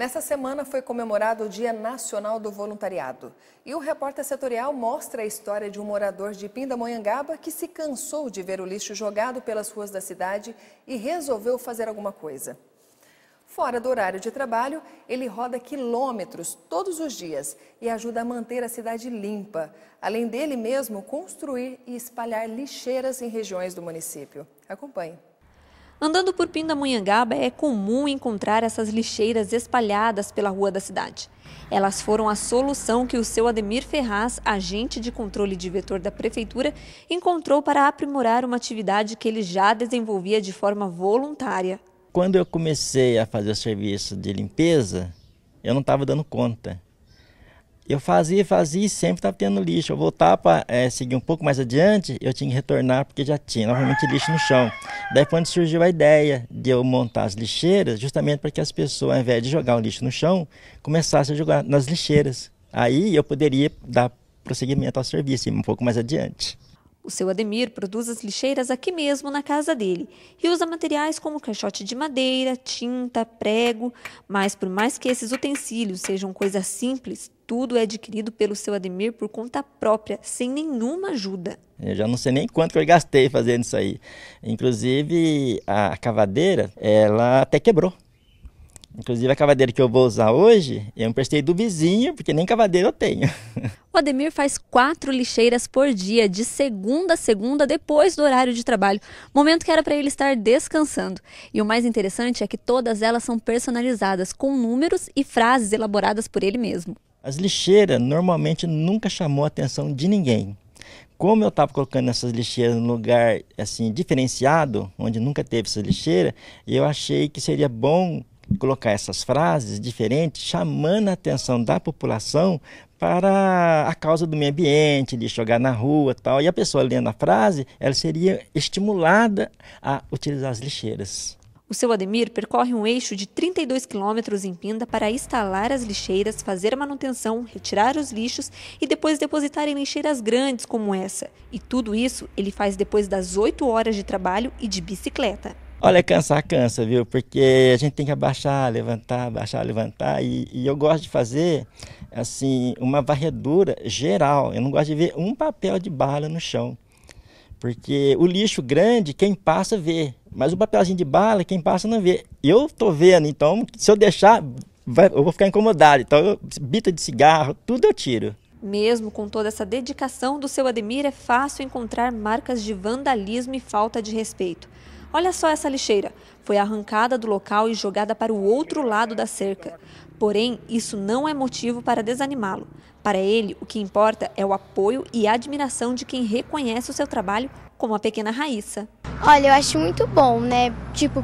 Nessa semana foi comemorado o Dia Nacional do Voluntariado. E o Repórter Setorial mostra a história de um morador de Pindamonhangaba que se cansou de ver o lixo jogado pelas ruas da cidade e resolveu fazer alguma coisa. Fora do horário de trabalho, ele roda quilômetros todos os dias e ajuda a manter a cidade limpa. Além dele mesmo, construir e espalhar lixeiras em regiões do município. Acompanhe. Andando por Pindamonhangaba, é comum encontrar essas lixeiras espalhadas pela rua da cidade. Elas foram a solução que o seu Ademir Ferraz, agente de controle de vetor da prefeitura, encontrou para aprimorar uma atividade que ele já desenvolvia de forma voluntária. Quando eu comecei a fazer o serviço de limpeza, eu não estava dando conta. Eu fazia e sempre estava tendo lixo. Eu voltava para seguir um pouco mais adiante, eu tinha que retornar porque já tinha novamente lixo no chão. Daí quando surgiu a ideia de eu montar as lixeiras, justamente para que as pessoas, ao invés de jogar o lixo no chão, começassem a jogar nas lixeiras. Aí eu poderia dar prosseguimento ao serviço um pouco mais adiante. O seu Ademir produz as lixeiras aqui mesmo na casa dele e usa materiais como caixote de madeira, tinta, prego, mas por mais que esses utensílios sejam coisas simples, tudo é adquirido pelo seu Ademir por conta própria, sem nenhuma ajuda. Eu já não sei nem quanto que eu gastei fazendo isso aí. Inclusive a cavadeira, ela até quebrou. Inclusive a cavadeira que eu vou usar hoje, eu emprestei do vizinho, porque nem cavadeira eu tenho. O Ademir faz 4 lixeiras por dia, de segunda a segunda, depois do horário de trabalho, momento que era para ele estar descansando. E o mais interessante é que todas elas são personalizadas, com números e frases elaboradas por ele mesmo. As lixeiras normalmente nunca chamou a atenção de ninguém. Como eu estava colocando essas lixeiras num lugar assim, diferenciado, onde nunca teve essa lixeira, eu achei que seria bom colocar essas frases diferentes, chamando a atenção da população para a causa do meio ambiente, de jogar na rua e tal. E a pessoa lendo a frase, ela seria estimulada a utilizar as lixeiras. O seu Ademir percorre um eixo de 32 quilômetros em Pinda para instalar as lixeiras, fazer a manutenção, retirar os lixos e depois depositar em lixeiras grandes como essa. E tudo isso ele faz depois das 8 horas de trabalho e de bicicleta. Olha, cansar cansa, viu? Porque a gente tem que abaixar, levantar, e eu gosto de fazer assim uma varredura geral. Eu não gosto de ver um papel de bala no chão. Porque o lixo grande, quem passa vê, mas o papelzinho de bala, quem passa não vê. Eu tô vendo, então se eu deixar, eu vou ficar incomodado. Então, bita de cigarro, tudo eu tiro. Mesmo com toda essa dedicação do seu Ademir, é fácil encontrar marcas de vandalismo e falta de respeito. Olha só essa lixeira, foi arrancada do local e jogada para o outro lado da cerca. Porém, isso não é motivo para desanimá-lo. Para ele, o que importa é o apoio e a admiração de quem reconhece o seu trabalho, como a pequena Raíssa. Olha, eu acho muito bom, né?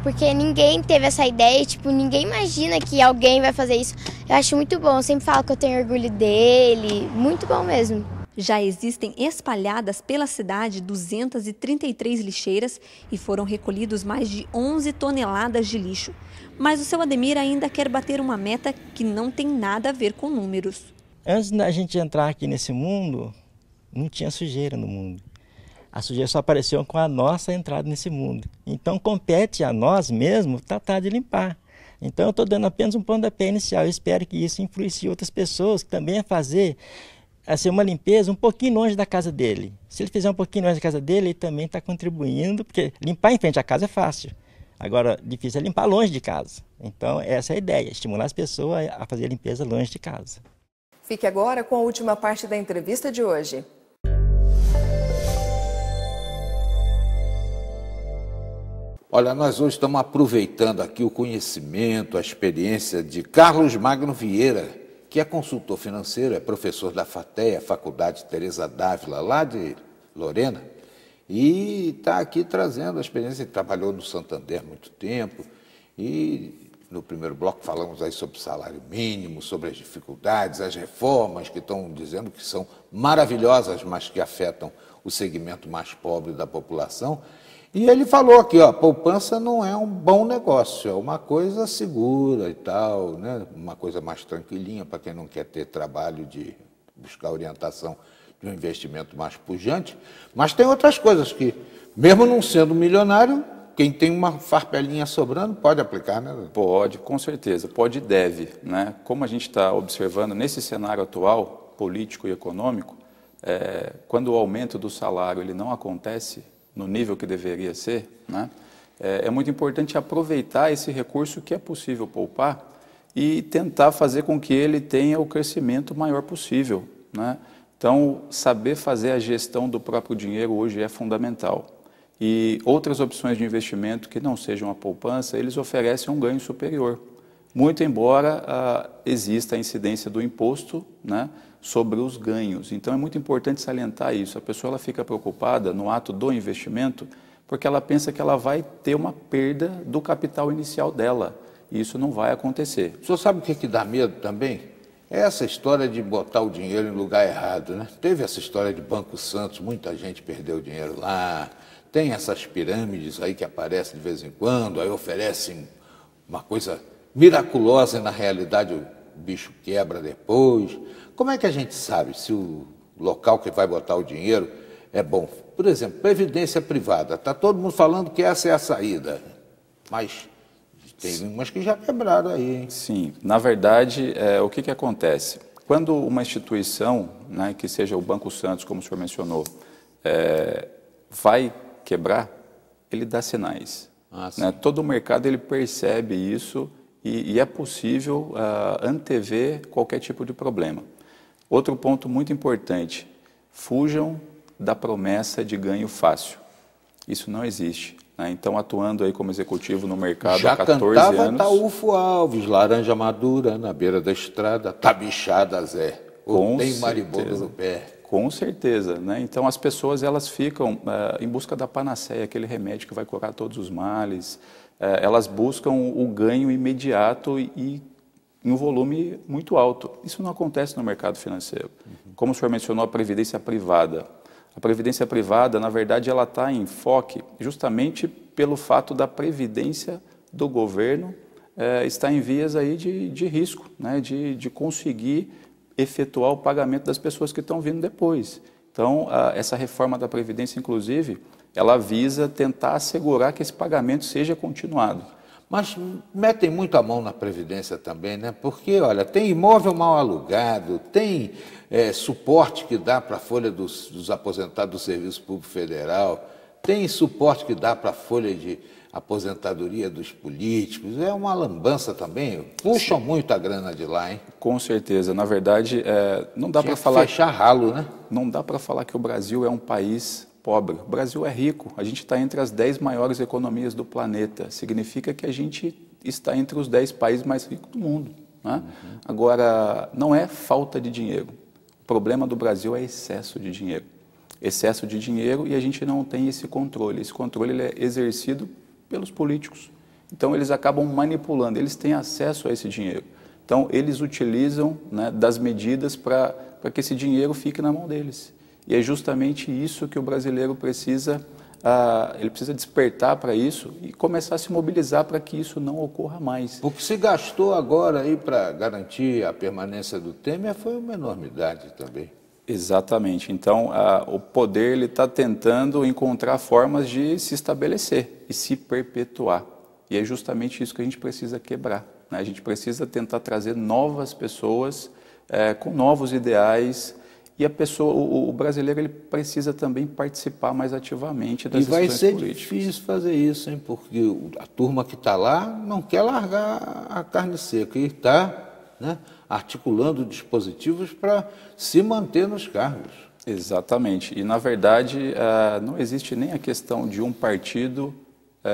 Porque ninguém teve essa ideia, ninguém imagina que alguém vai fazer isso. Eu acho muito bom, eu sempre falo que eu tenho orgulho dele, muito bom mesmo. Já existem espalhadas pela cidade 233 lixeiras e foram recolhidos mais de 11 toneladas de lixo. Mas o seu Ademir ainda quer bater uma meta que não tem nada a ver com números. Antes da gente entrar aqui nesse mundo, não tinha sujeira no mundo. A sujeira só apareceu com a nossa entrada nesse mundo. Então compete a nós mesmos tratar de limpar. Então eu estou dando apenas um pontapé inicial. Eu espero que isso influencie outras pessoas que também a fazer uma limpeza um pouquinho longe da casa dele. Se ele fizer um pouquinho longe da casa dele, ele também está contribuindo, porque limpar em frente à casa é fácil. Agora, difícil é limpar longe de casa. Então, essa é a ideia, estimular as pessoas a fazer a limpeza longe de casa. Fique agora com a última parte da entrevista de hoje. Olha, nós hoje estamos aproveitando aqui o conhecimento, a experiência de Carlos Magno Vieira, que é consultor financeiro, é professor da FATEA, Faculdade Teresa d'Ávila, lá de Lorena, e está aqui trazendo a experiência. Ele trabalhou no Santander há muito tempo, e no primeiro bloco falamos aí sobre o salário mínimo, sobre as dificuldades, as reformas que estão dizendo que são maravilhosas, mas que afetam o segmento mais pobre da população. E ele falou aqui, poupança não é um bom negócio, é uma coisa segura e tal, né? Uma coisa mais tranquilinha para quem não quer ter trabalho de buscar orientação de um investimento mais pujante. Mas tem outras coisas que, mesmo não sendo milionário, quem tem uma farpelinha sobrando pode aplicar, né? Pode, com certeza, pode e deve, né? Como a gente está observando nesse cenário atual, político e econômico, quando o aumento do salário ele não acontece no nível que deveria ser, né? É muito importante aproveitar esse recurso que é possível poupar e tentar fazer com que ele tenha o crescimento maior possível, né? Então, saber fazer a gestão do próprio dinheiro hoje é fundamental. E outras opções de investimento que não sejam a poupança, eles oferecem um ganho superior. Muito embora exista a incidência do imposto, né, sobre os ganhos. Então, é muito importante salientar isso. A pessoa ela fica preocupada no ato do investimento porque ela pensa que ela vai ter uma perda do capital inicial dela. E isso não vai acontecer. O senhor sabe o que dá medo também? É essa história de botar o dinheiro em lugar errado, né? Teve essa história de Banco Santos, muita gente perdeu dinheiro lá. Tem essas pirâmides aí que aparecem de vez em quando, aí oferecem uma coisa miraculosa e na realidade o bicho quebra depois. Como é que a gente sabe se o local que vai botar o dinheiro é bom? Por exemplo, previdência privada. Está todo mundo falando que essa é a saída, mas tem umas que já quebraram aí, hein? Sim, na verdade, o que acontece? Quando uma instituição, né, que seja o Banco Santos, como o senhor mencionou, vai quebrar, ele dá sinais. Né? Todo o mercado ele percebe isso e é possível antever qualquer tipo de problema. Outro ponto muito importante, fujam da promessa de ganho fácil. Isso não existe. Né? Então, atuando aí como executivo no mercado há 14 anos... Já cantava Taúfo Alves, laranja madura na beira da estrada, tá bichada, Zé. Tem maribondo no pé. Com certeza, né? Então as pessoas elas ficam em busca da panaceia, aquele remédio que vai curar todos os males. Elas buscam o ganho imediato e em um volume muito alto. Isso não acontece no mercado financeiro. Como o senhor mencionou, a previdência privada. A previdência privada, na verdade, ela está em enfoque justamente pelo fato da previdência do governo estar em vias aí de risco, né? De conseguir efetuar o pagamento das pessoas que estão vindo depois. Então, essa reforma da Previdência, inclusive, ela visa tentar assegurar que esse pagamento seja continuado. Mas metem muito a mão na Previdência também, né? Porque, olha, tem imóvel mal alugado, tem suporte que dá para a folha dos aposentados do Serviço Público Federal, tem suporte que dá para a folha de aposentadoria dos políticos, é uma lambança também, puxam muito a grana de lá, hein? Com certeza, na verdade, não dá para falar... fechar ralo, né? Não dá para falar que o Brasil é um país pobre, o Brasil é rico, a gente está entre as 10 maiores economias do planeta, significa que a gente está entre os 10 países mais ricos do mundo, né? Agora, não é falta de dinheiro, o problema do Brasil é excesso de dinheiro. Excesso de dinheiro e a gente não tem esse controle ele é exercido pelos políticos. Então, eles acabam manipulando, eles têm acesso a esse dinheiro. Então, eles utilizam, né, das medidas para que esse dinheiro fique na mão deles. E é justamente isso que o brasileiro precisa, ele precisa despertar para isso e começar a se mobilizar para que isso não ocorra mais. O que se gastou agora aí para garantir a permanência do Temer foi uma enormidade também. Exatamente. Então, o poder está tentando encontrar formas de se estabelecer e se perpetuar. E é justamente isso que a gente precisa quebrar, né? A gente precisa tentar trazer novas pessoas com novos ideais. E o brasileiro ele precisa também participar mais ativamente das decisões políticas. E vai ser difícil fazer isso, hein? Porque a turma que está lá não quer largar a carne seca e está, né, articulando dispositivos para se manter nos cargos. Exatamente. E, na verdade, não existe nem a questão de um partido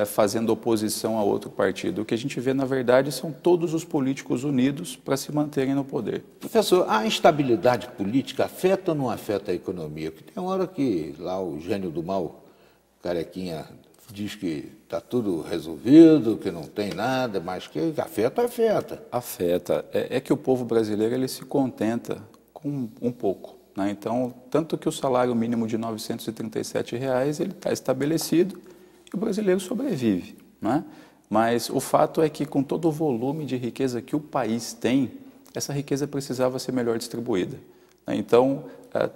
fazendo oposição a outro partido. O que a gente vê, na verdade, são todos os políticos unidos para se manterem no poder. Professor, a instabilidade política afeta ou não afeta a economia? Porque tem uma hora que lá o gênio do mal, Carequinha, diz que está tudo resolvido, que não tem nada, mas que afeta. Afeta. É que o povo brasileiro ele se contenta com um pouco, né? Então, tanto que o salário mínimo de R$ 937 ele está estabelecido e o brasileiro sobrevive, né? Mas o fato é que com todo o volume de riqueza que o país tem, essa riqueza precisava ser melhor distribuída. Então,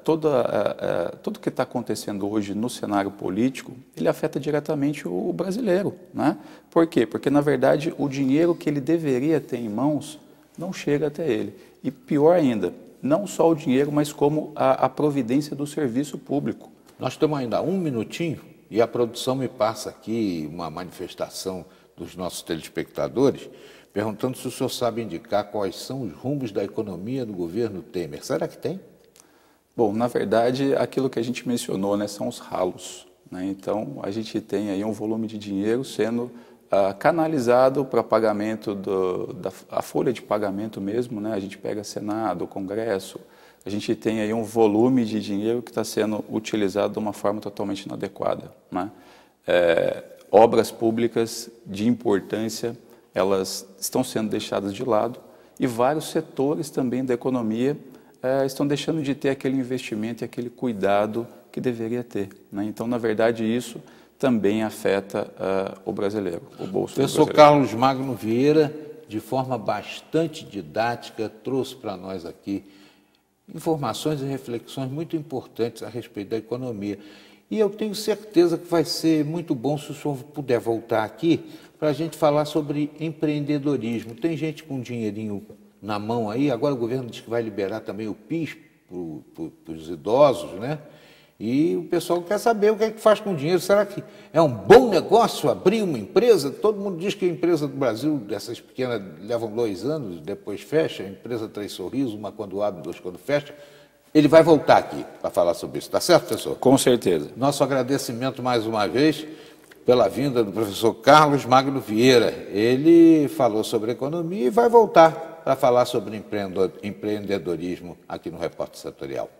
tudo que está acontecendo hoje no cenário político, ele afeta diretamente o brasileiro, né? Por quê? Porque, na verdade, o dinheiro que ele deveria ter em mãos não chega até ele. E pior ainda, não só o dinheiro, mas como a providência do serviço público. Nós temos ainda um minutinho e a produção me passa aqui uma manifestação dos nossos telespectadores perguntando se o senhor sabe indicar quais são os rumos da economia do governo Temer. Será que tem? Bom, na verdade, aquilo que a gente mencionou, né, são os ralos, né? Então, a gente tem aí um volume de dinheiro sendo canalizado para pagamento a folha de pagamento mesmo, né? A gente pega Senado, Congresso, a gente tem aí um volume de dinheiro que está sendo utilizado de uma forma totalmente inadequada, né? Obras públicas de importância, elas estão sendo deixadas de lado e vários setores também da economia estão deixando de ter aquele investimento e aquele cuidado que deveria ter, né? Então, na verdade, isso também afeta o brasileiro, o bolso do brasileiro. Professor Carlos Magno Vieira, de forma bastante didática, trouxe para nós aqui informações e reflexões muito importantes a respeito da economia. E eu tenho certeza que vai ser muito bom se o senhor puder voltar aqui para a gente falar sobre empreendedorismo. Tem gente com dinheirinho na mão aí, agora o governo diz que vai liberar também o PIS para os idosos, né? E o pessoal quer saber o que é que faz com o dinheiro. Será que é um bom negócio abrir uma empresa? Todo mundo diz que a empresa do Brasil, dessas pequenas, levam 2 anos, depois fecha. A empresa Três Sorrisos, uma quando abre, 2 quando fecha. Ele vai voltar aqui para falar sobre isso. Tá certo, professor? Com certeza. Nosso agradecimento mais uma vez pela vinda do professor Carlos Magno Vieira. Ele falou sobre economia e vai voltar para falar sobre empreendedorismo aqui no Repórter Setorial.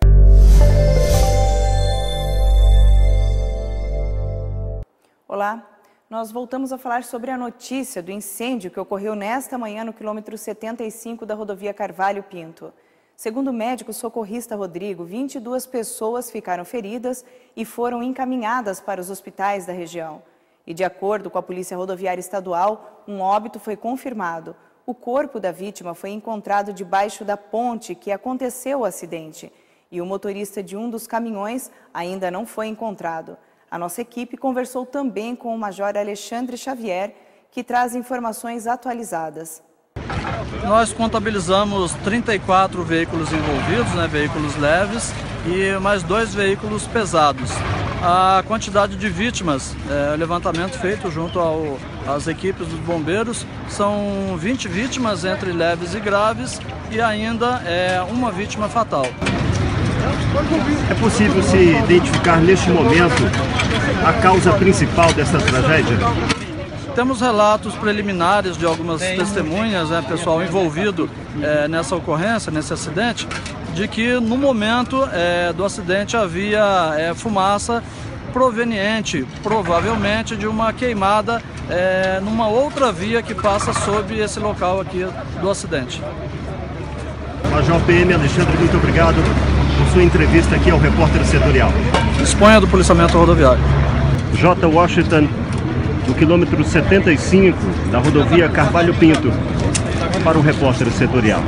Olá, nós voltamos a falar sobre a notícia do incêndio que ocorreu nesta manhã no quilômetro 75 da rodovia Carvalho Pinto. Segundo o médico socorrista Rodrigo, 22 pessoas ficaram feridas e foram encaminhadas para os hospitais da região. E de acordo com a Polícia Rodoviária Estadual, um óbito foi confirmado. O corpo da vítima foi encontrado debaixo da ponte que aconteceu o acidente. E o motorista de um dos caminhões ainda não foi encontrado. A nossa equipe conversou também com o Major Alexandre Xavier, que traz informações atualizadas. Nós contabilizamos 34 veículos envolvidos, né, veículos leves, e mais 2 veículos pesados. A quantidade de vítimas, o levantamento feito junto às equipes dos bombeiros, são 20 vítimas entre leves e graves e ainda uma vítima fatal. É possível se identificar neste momento a causa principal dessa tragédia? Temos relatos preliminares de algumas testemunhas, pessoal envolvido nessa ocorrência, nesse acidente, de que no momento do acidente havia fumaça proveniente, provavelmente, de uma queimada numa outra via que passa sob esse local aqui do acidente. Major PM Alexandre, muito obrigado por sua entrevista aqui ao Repórter Setorial. Disponha do policiamento rodoviário. J. Washington, no quilômetro 75 da rodovia Carvalho Pinto, para o Repórter Setorial.